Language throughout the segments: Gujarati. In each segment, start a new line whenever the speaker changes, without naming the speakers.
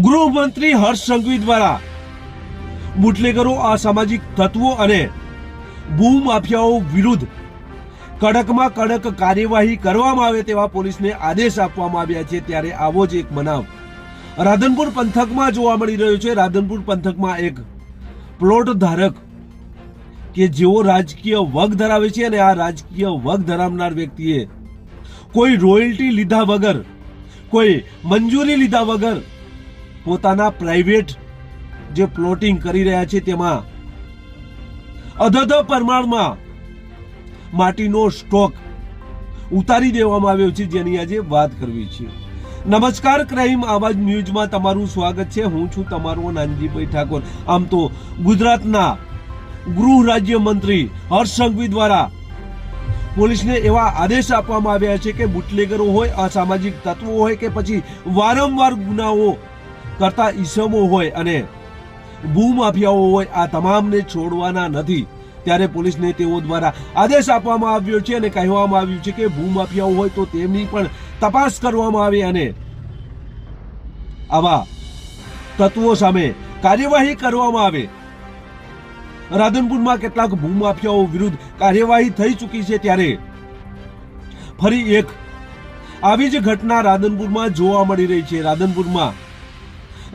ગૃહમંત્રી હર્ષ સંઘવી દ્વારા બુટલેગરો, અસામાજિક તત્વો અને ભૂમાફિયાઓ વિરુદ્ધ કડકમાં કડક કાર્યવાહી કરવામાં આવે તેવા પોલીસને આદેશ આપવામાં આવ્યા છે। ત્યારે આવો જ એક બનાવ રાધનપુર પંથકમાં જોવા મળી રહ્યો છે। રાધનપુર પંથકમાં એક પ્લોટ ધારક કે જેઓ રાજકીય વગ ધરાવે છે અને આ રાજકીય વગ ધરાવનાર વ્યક્તિએ કોઈ રોયલ્ટી લીધા વગર, કોઈ મંજૂરી લીધા વગર પોતાના પ્રાઇવેટ જે પ્લોટિંગ કરી રહ્યા છે તેમાં અધધ પ્રમાણમાં માટીનો સ્ટોક ઉતારી દેવામાં આવ્યો છે, જેની આજે વાત કરવી છે। નમસ્કાર, ક્રાઇમ આવાજ ન્યૂઝમાં તમારું સ્વાગત છે। હું છું તમારો નાનજીભાઈ ઠાકોર। આમ તો ગુજરાતના ગૃહ રાજ્ય મંત્રી હર્ષ સંઘવી દ્વારા પોલીસને એવા આદેશ આપવામાં આવ્યા છે કે બુટલેગરો હોય, અસામાજિક તત્વો હોય કે પછી વારંવાર ગુનાઓ કરતા ઈસમો હોય અને ભૂમાફિયાઓ હોય, આ તમામને છોડવાના નથી। ત્યારે પોલીસને તેઓ દ્વારા આદેશ આપવામાં આવ્યો છે અને કહેવામાં આવ્યું છે કે ભૂમાફિયાઓ હોય તો તેમની પણ તપાસ કરવામાં આવે અને આવા તત્વો સામે કાર્યવાહી કરવામાં આવે। રાધનપુરમાં કેટલાક ભૂમાફિયાઓ વિરુદ્ધ કાર્યવાહી થઈ ચૂકી છે, ત્યારે ફરી એક આવી જ ઘટના રાધનપુરમાં જોવા મળી રહી છે। રાધનપુરમાં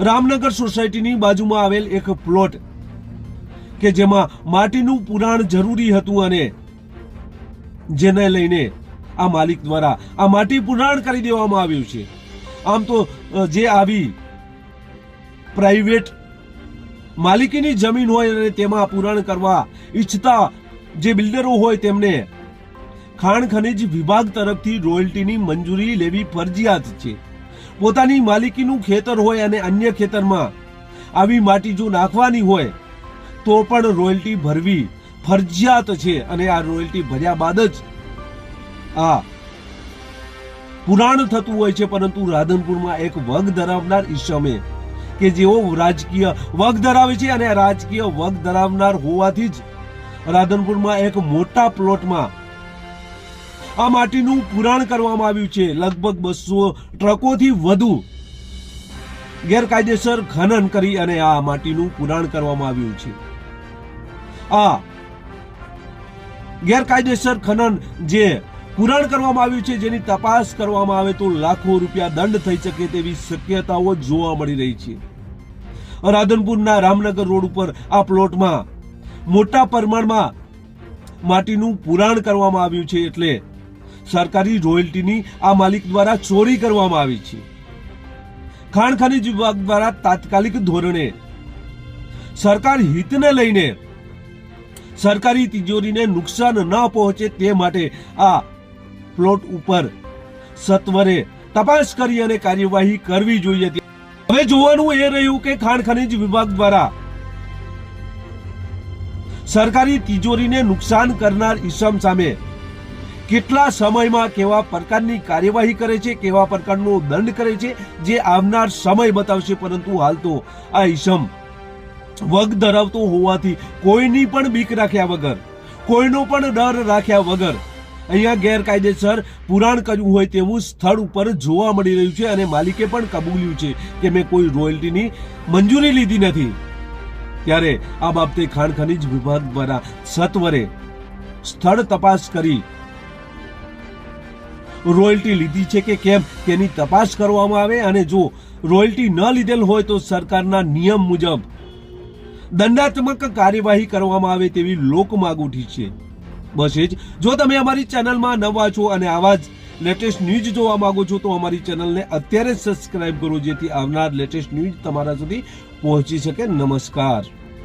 રામનગર સોસાયટીની બાજુમાં આવેલ એક પ્લોટ કે જેમાં માટીનું પુરાણ જરૂરી હતું અને જેને લઈને આ માલિક દ્વારા આ માટી પુરાણ કરી દેવામાં આવ્યું છે। આમ તો જે આવી પ્રાઇવેટ માલિકીની જમીન હોય અને તેમાં પુરાણ કરવા ઈચ્છતા જે બિલ્ડરો હોય તેમને ખાણ ખનીજ વિભાગ તરફથી રોયલ્ટીની મંજૂરી લેવી ફરજિયાત છે। પોતાની માલિકીનું ખેતર હોય અને અન્ય ખેતરમાં આવી માટી જો નાખવાની હોય તો પણ રોયલ્ટી ભરવી ફરજિયાત છે અને આ રોયલ્ટી ભર્યા બાદ જ આ પુરાણ થતું હોય છે। પરંતુ રાધનપુરમાં એક વગ ધરાવનાર ઈસમે કે જેઓ રાજકીય વગ ધરાવે છે અને રાજકીય વગ ધરાવનાર હોવાથી જ રાધનપુરમાં એક મોટા પ્લોટમાં આ માટીનું પુરાણ કરવામાં આવ્યું છે। લગભગ 200 ટ્રકોથી વધુ ગેરકાયદેસર ખનન કરી અને આ માટીનું પુરાણ કરવામાં આવ્યું છે। આ ગેરકાયદેસર ખનન જે પુરાણ કરવામાં આવ્યું છે, જેની તપાસ કરવામાં આવે તો લાખો રૂપિયા દંડ થઈ શકે તેવી શક્યતાઓ જોવા મળી રહી છે। રાધનપુરના રામનગર રોડ ઉપર આ પ્લોટમાં મોટા પ્રમાણમાં માટીનું પુરાણ કરવામાં આવ્યું છે, એટલે સરકારી રોયલ્ટીની આ માલિક દ્વારા ચોરી કરવામાં આવી છે। ખાણ ખનીજ વિભાગ દ્વારા તાત્કાલિક ધોરણે સરકાર હિતને લઈને સરકારી તિજોરીને નુકસાન ન પહોંચે તે માટે આ પ્લોટ ઉપર સત્વરે તપાસ કરી અને કાર્યવાહી કરવી જોઈએ। હવે જોવાનું એ રહ્યું કે ખાણ ખનીજ વિભાગ દ્વારા સરકારી તિજોરીને નુકસાન કરનાર ઈસમ સામે કેટલા સમયમાં કેવા પ્રકારની કાર્યવાહી કરે છે, કેવા પ્રકારનો દંડ કરે છે, જે આવનાર સમય બતાવશે। પરંતુ હાલ તો આ ઈસમ વગ ધરાવતો હોવાથી કોઈની પણ બીક રાખ્યા વગર, કોઈનો પણ ડર રાખ્યા વગર અહીંયા ગેરકાયદેસર પુરાણ કર્યું હોય તેવું સ્થળ ઉપર જોવા મળી રહ્યું છે અને માલિકે પણ કબૂલ્યું છે કે મેં કોઈ રોયલ્ટીની મંજૂરી લીધી નથી। ત્યારે આ બાબતે ખાણ ખનીજ વિભાગ દ્વારા સત્વરે સ્થળ તપાસ કરી રોયલ્ટી લીધી છે કે કેમ તેની તપાસ કરવામાં આવે અને જો રોયલ્ટી ન લીધેલ હોય તો સરકારના નિયમ મુજબ દંડાત્મક કાર્યવાહી કરવામાં આવે તેવી લોક માંગ ઉઠી છે। બસ એ જ। જો તમે અમારી ચેનલમાં નવા છો અને આવા જ લેટેસ્ટ ન્યૂઝ જોવા માંગો છો તો અમારી ચેનલને અત્યારે સબસ્ક્રાઇબ કરો, જેથી આવનાર લેટેસ્ટ ન્યૂઝ તમારા સુધી પહોંચી શકે। નમસ્કાર।